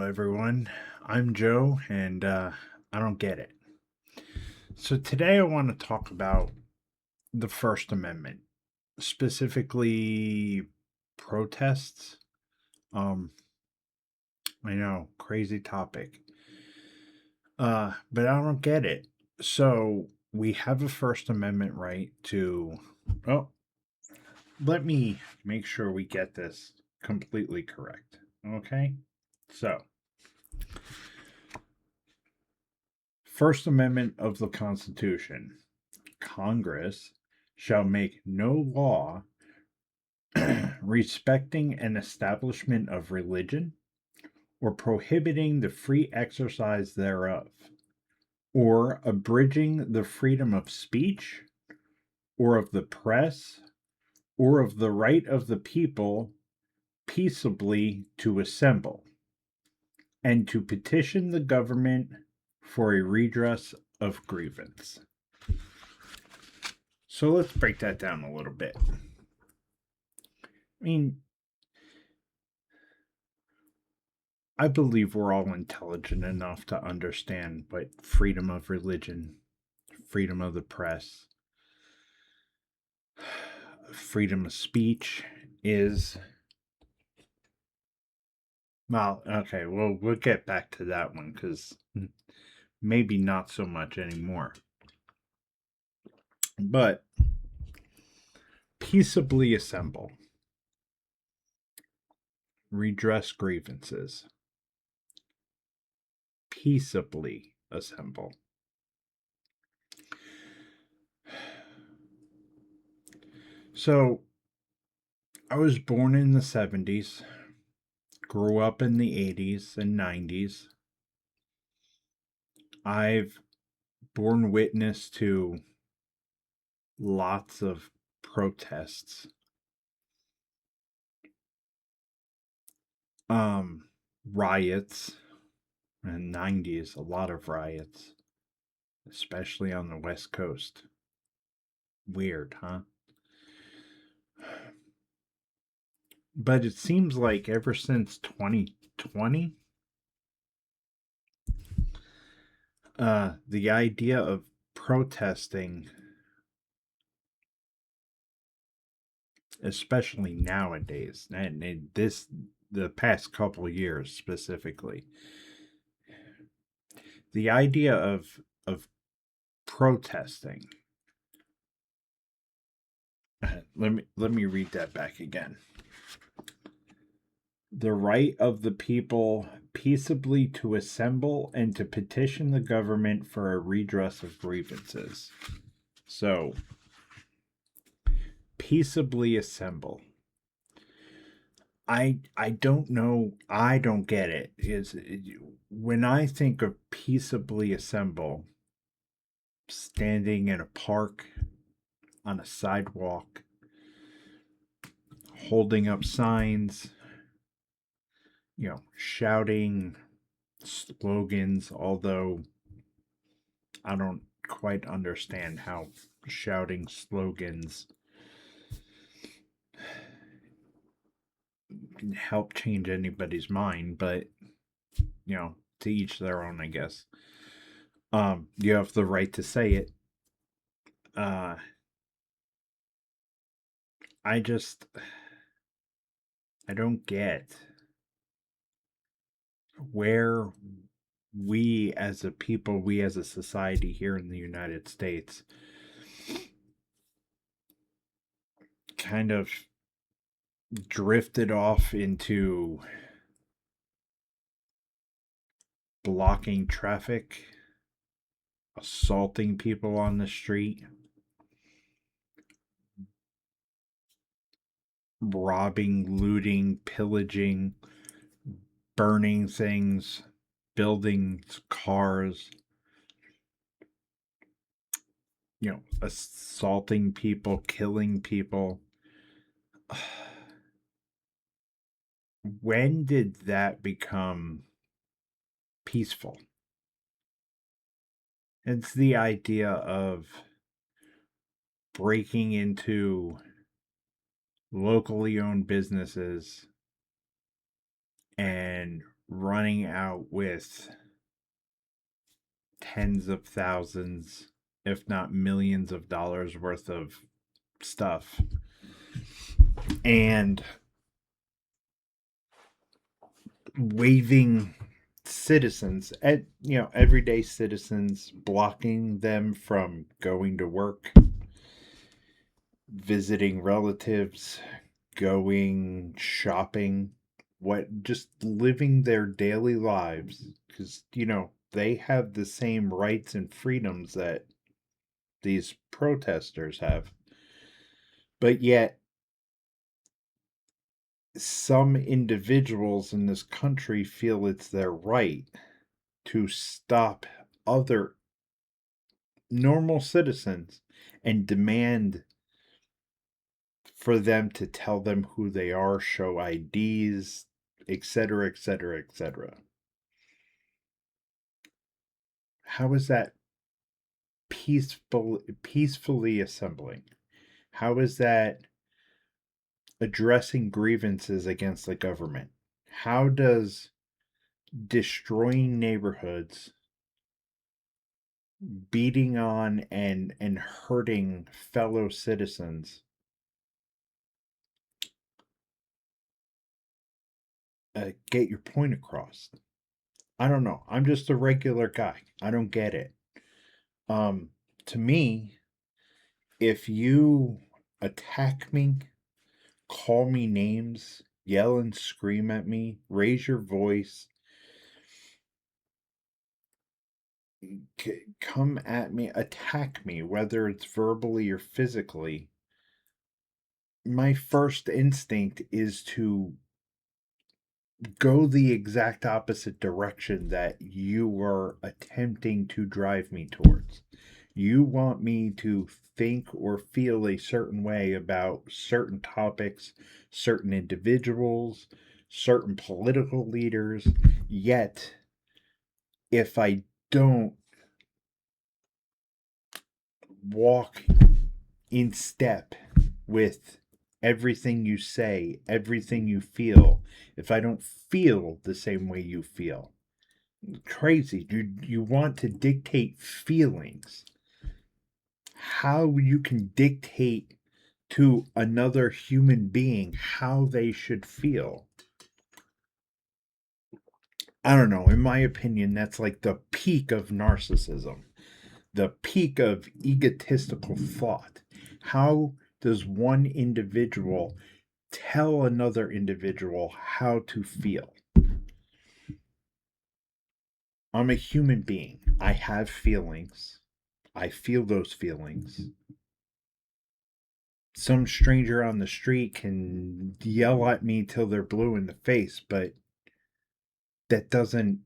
everyone. I'm Joe, and I don't get it. So, today I want to talk about the First Amendment, specifically protests. Um, I know, crazy topic. But I don't get it. So, we have a First Amendment right to. Oh, let me make sure we get this completely correct. Okay? So, First Amendment of the Constitution. Congress shall make no law respecting an establishment of religion or prohibiting the free exercise thereof, or abridging the freedom of speech, or of the press, or of the right of the people peaceably to assemble, and to petition the government for a redress of grievance. So let's break that down a little bit. I mean, I believe we're all intelligent enough to understand what freedom of religion, freedom of the press, freedom of speech is. Well, okay, well, we'll get back to that one because maybe not so much anymore. But peaceably assemble, redress grievances, peaceably assemble. So, I was born in the 70s, grew up in the 80s and 90s. I've borne witness to lots of protests. Um, Riots in the 90s, a lot of riots, especially on the West Coast. Weird, huh? But it seems like ever since 2020, the idea of protesting, especially nowadays, and the past couple years specifically, the idea of protesting. Let me read that back again. The right of the people peaceably to assemble and to petition the government for a redress of grievances. So, peaceably assemble. I don't know. I don't get it. When I think of peaceably assemble, standing in a park on a sidewalk, holding up signs, shouting slogans, although I don't quite understand how shouting slogans can help change anybody's mind, but to each their own, I guess. You have the right to say it. Uh I just I don't get where we as a people, we as a society here in the United States kind of drifted off into blocking traffic, assaulting people on the street, robbing, looting, pillaging, burning things, buildings, cars, assaulting people, killing people. When did that become peaceful? It's the idea of breaking into locally owned businesses and running out with tens of thousands, if not millions of dollars worth of stuff. And waiving citizens, everyday citizens, blocking them from going to work, visiting relatives, going shopping, just living their daily lives, because they have the same rights and freedoms that these protesters have. But yet some individuals in this country feel it's their right to stop other normal citizens and demand for them to tell them who they are, show IDs, etc., etc., etc. How is that peacefully assembling? How is that addressing grievances against the government? How does destroying neighborhoods, beating on and hurting fellow citizens get your point across? I don't know. I'm just a regular guy. I don't get it. To me, if you attack me, call me names, yell and scream at me, raise your voice, come at me, attack me, whether it's verbally or physically, my first instinct is to go the exact opposite direction that you are attempting to drive me towards. You want me to think or feel a certain way about certain topics, certain individuals, certain political leaders, yet if I don't walk in step with everything you say, everything you feel, if I don't feel the same way you feel, crazy. You want to dictate feelings. How you can dictate to another human being how they should feel. I don't know. In my opinion, that's like the peak of narcissism, the peak of egotistical thought. How does one individual tell another individual how to feel? I'm a human being. I have feelings. I feel those feelings. Some stranger on the street can yell at me till they're blue in the face, but that doesn't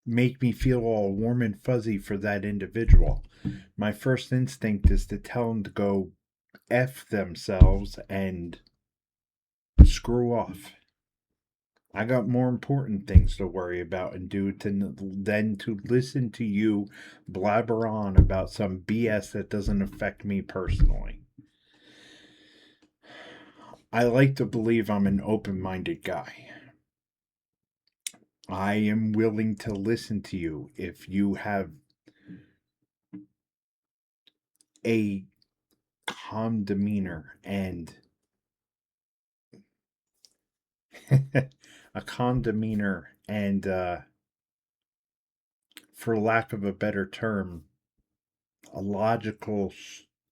make me feel all warm and fuzzy for that individual. My first instinct is to tell them to go F themselves and screw off. I got more important things to worry about and do than to listen to you blabber on about some BS that doesn't affect me personally. I like to believe I'm an open minded guy. I am willing to listen to you if you have a calm demeanor and a calm demeanor and for lack of a better term, a logical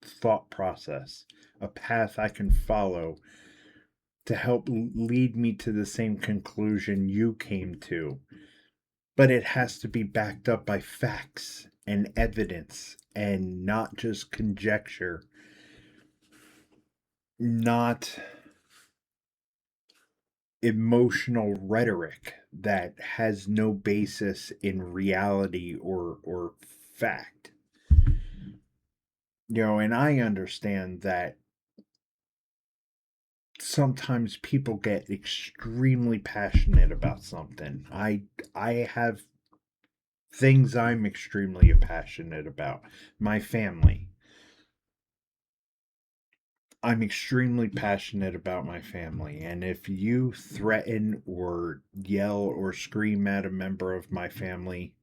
thought process, a path I can follow to help lead me to the same conclusion you came to. But it has to be backed up by facts and evidence and not just conjecture, not emotional rhetoric that has no basis in reality or fact. And I understand that sometimes people get extremely passionate about something. I have things I'm extremely passionate about. My family. I'm extremely passionate about my family, and if you threaten or yell or scream at a member of my family,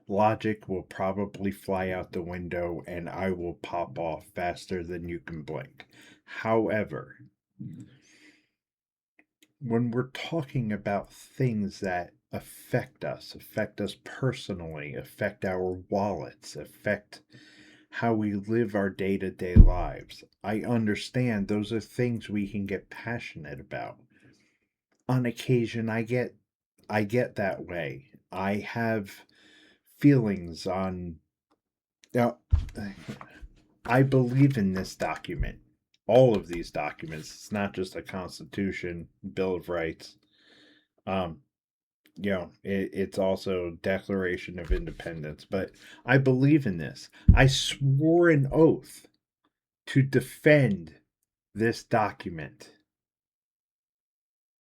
logic will probably fly out the window and I will pop off faster than you can blink. However, when we're talking about things that affect us personally, affect our wallets, affect how we live our day to day lives, I understand those are things we can get passionate about. On occasion, I get that way. I have feelings on. Now, I believe in this document, all of these documents. It's not just a Constitution, Bill of Rights. Um, it's also Declaration of Independence. But I believe in this. I swore an oath to defend this document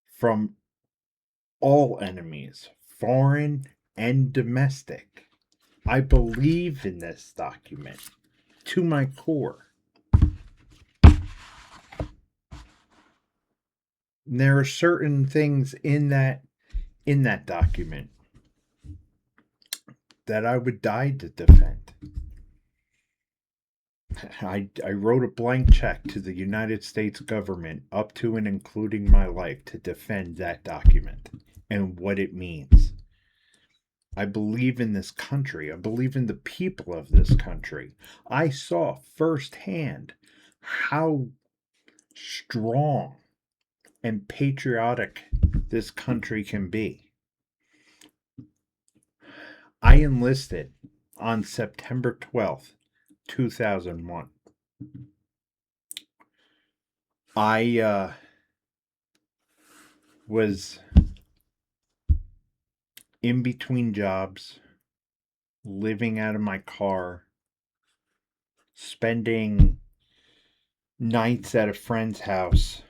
from all enemies, foreign and domestic. I believe in this document to my core. There are certain things in that document that I would die to defend. I wrote a blank check to the United States government up to and including my life to defend that document and what it means. I believe in this country. I believe in the people of this country. I saw firsthand how strong and patriotic this country can be. I enlisted on September 12th, 2001. I was in between jobs, living out of my car, spending nights at a friend's house,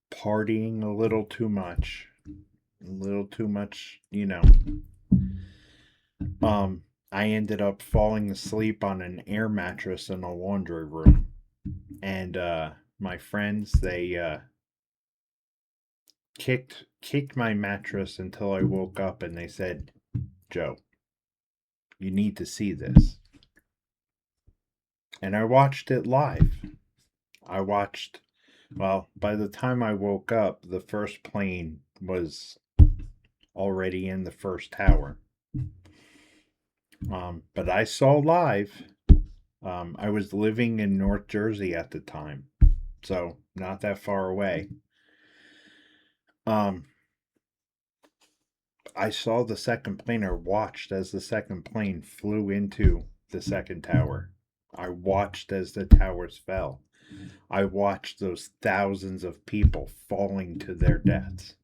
partying a little too much, I ended up falling asleep on an air mattress in a laundry room. And my friends, they kicked my mattress until I woke up and they said, "Joe, you need to see this." And I watched it live. I watched, well, by the time I woke up, the first plane was already in the first tower. But I saw live. I was living in North Jersey at the time, so not that far away. Um, I saw the second plane, or watched as the second plane flew into the second tower. I watched as the towers fell. I watched those thousands of people falling to their deaths.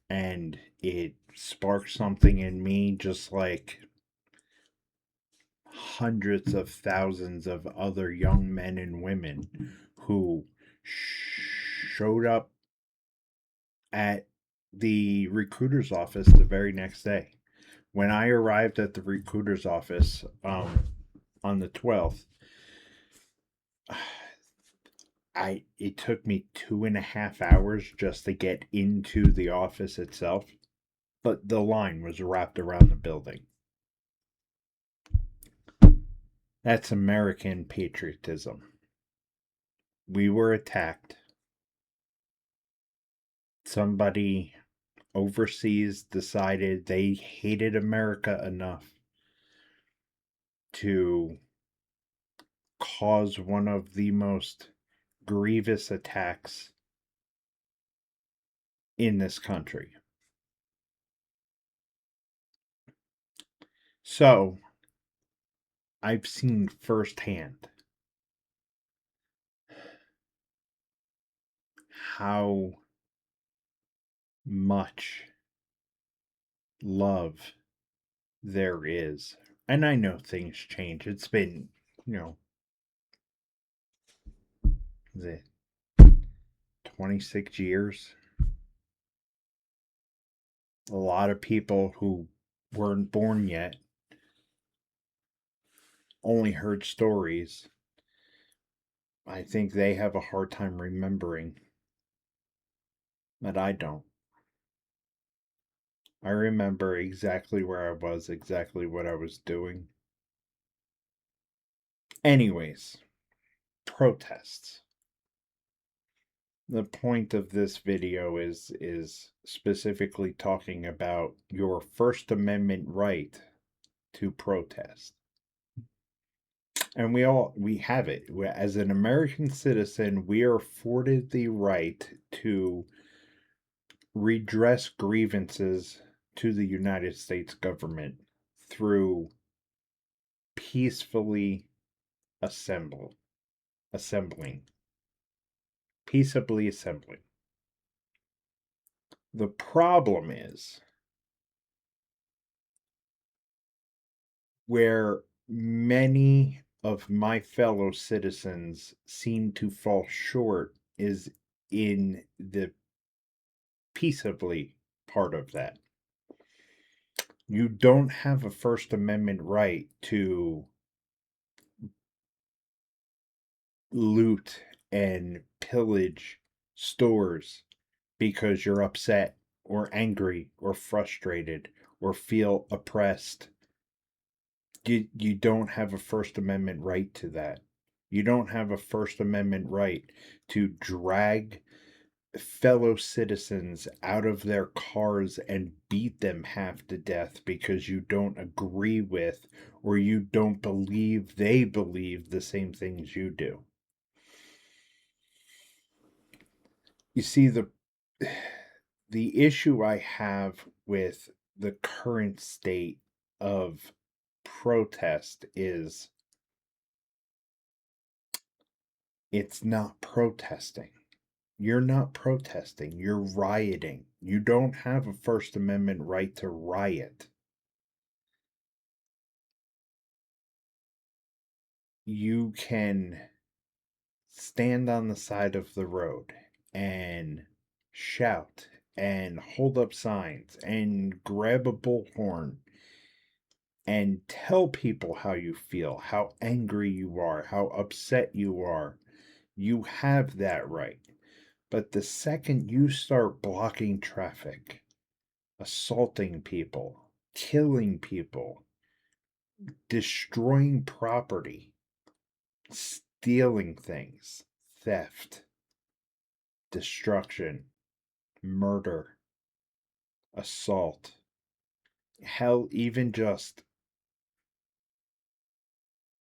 And it sparked something in me, just like hundreds of thousands of other young men and women who showed up at the recruiter's office the very next day. When I arrived at the recruiter's office on the 12th, it took me 2.5 hours just to get into the office itself, but the line was wrapped around the building. That's American patriotism. We were attacked. Somebody overseas decided they hated America enough to cause one of the most grievous attacks in this country. So, I've seen firsthand how much love there is. And I know things change. It's been, you know, the 26 years. A lot of people who weren't born yet only heard stories. I think they have a hard time remembering, but I don't. I remember exactly where I was, exactly what I was doing. Anyways, protests. The point of this video is specifically talking about your First Amendment right to protest. And we have it. As an American citizen, we are afforded the right to redress grievances to the United States government through peacefully assembling, peaceably assembling. The problem is where many of my fellow citizens seem to fall short is in the peaceably part of that. You don't have a First Amendment right to loot and pillage stores because you're upset or angry or frustrated or feel oppressed. You don't have a First Amendment right to that. You don't have a First Amendment right to drag fellow citizens out of their cars and beat them half to death because you don't agree with or you don't believe they believe the same things you do. You see, the issue I have with the current state of protest is it's not protesting. You're not protesting, you're rioting. You don't have a First Amendment right to riot. You can stand on the side of the road and shout and hold up signs and grab a bullhorn and tell people how you feel, how angry you are, how upset you are. You have that right. But the second you start blocking traffic, assaulting people, killing people, destroying property, stealing things, theft, destruction, murder, assault, hell, even just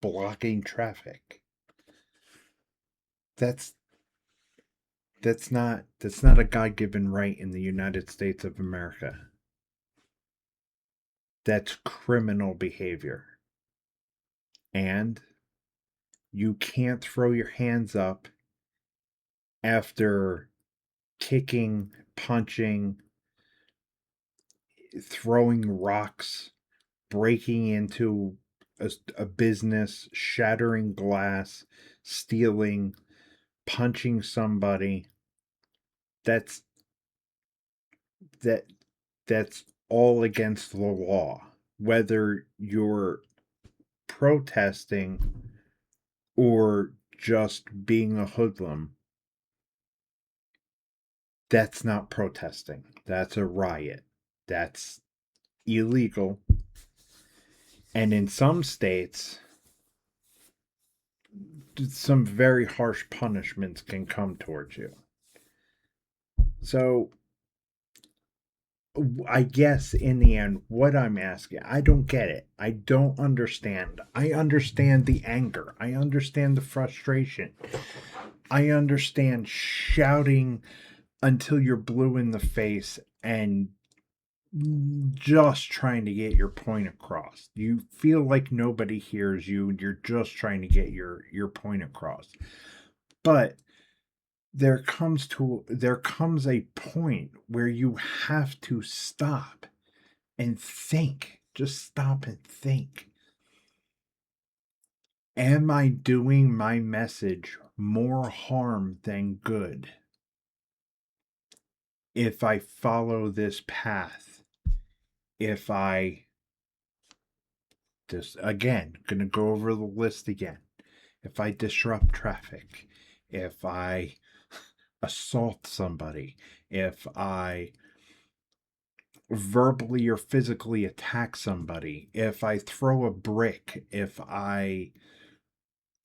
blocking traffic. That's that's not a God-given right in the United States of America. That's criminal behavior. And you can't throw your hands up after kicking, punching, throwing rocks, breaking into a business, shattering glass, stealing, punching somebody. That's that that's all against the law. Whether you're protesting or just being a hoodlum, that's not protesting. That's a riot. That's illegal. And in some states, some very harsh punishments can come towards you. So, I guess in the end, what I'm asking, I don't get it. I don't understand. I understand the anger. I understand the frustration. I understand shouting until you're blue in the face and just trying to get your point across. You feel like nobody hears you and you're just trying to get your point across. But there comes a point where you have to stop and think. Just stop and think. Am I doing my message more harm than good if I follow this path? If I just, again, gonna go over the list again. If I disrupt traffic, if I assault somebody, if I verbally or physically attack somebody, if I throw a brick, if I,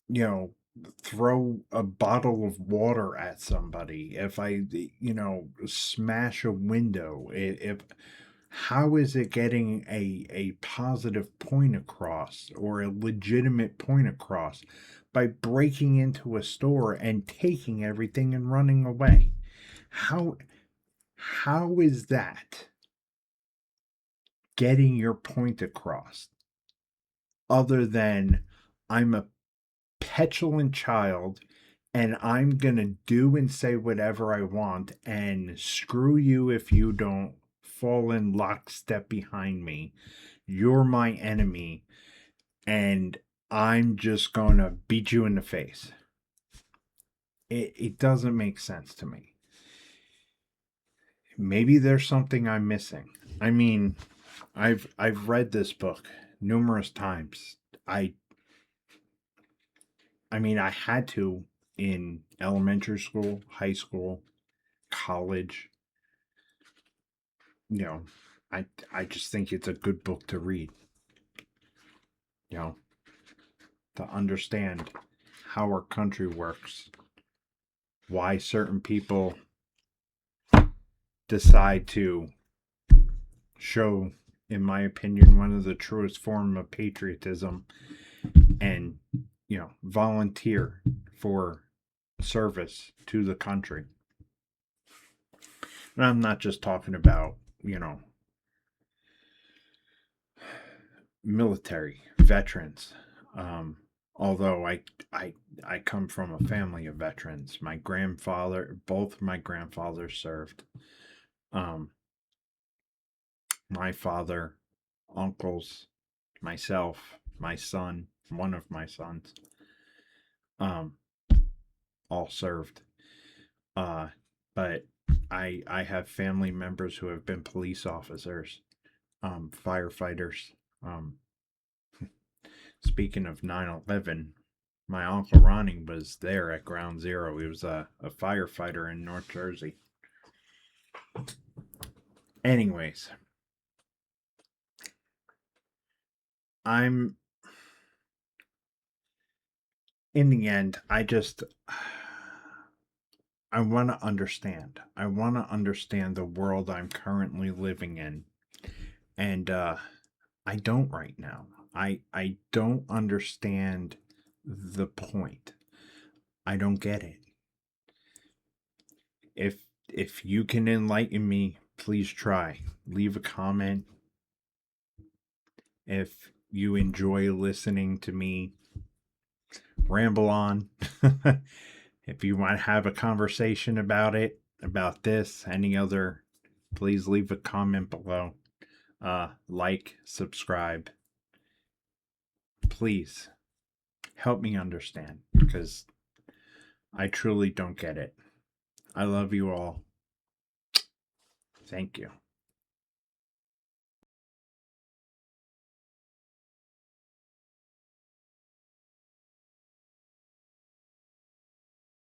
you know, throw a bottle of water at somebody, if I, smash a window, if how is it getting a positive point across or a legitimate point across by breaking into a store and taking everything and running away? How how is that getting your point across other than I'm a petulant child and I'm going to do and say whatever I want and screw you if you don't fall in lockstep behind me. You're my enemy and I'm just going to beat you in the face. It doesn't make sense to me. Maybe there's something I'm missing. I mean, I've read this book numerous times. I mean, I had to in elementary school, high school, college. You know, I just think it's a good book to read. You know, to understand how our country works, why certain people decide to show, in my opinion, one of the truest form of patriotism and, volunteer for service to the country. And I'm not just talking about, military veterans. Although I come from a family of veterans. Both my grandfathers served. Um, my father, uncles, myself, my son, one of my sons, um, all served. But I have family members who have been police officers, firefighters. Um, Speaking of 9/11, my uncle Ronnie was there at Ground Zero. He was a firefighter in North Jersey. Anyways, I'm in the end, I want to understand. I want to understand the world I'm currently living in. And I don't right now. I don't understand the point. I don't get it. If you can enlighten me, please try. Leave a comment. If you enjoy listening to me ramble on, if you want to have a conversation about it, about this, any other, please leave a comment below. Like, subscribe. Please help me understand because I truly don't get it. I love you all. Thank you.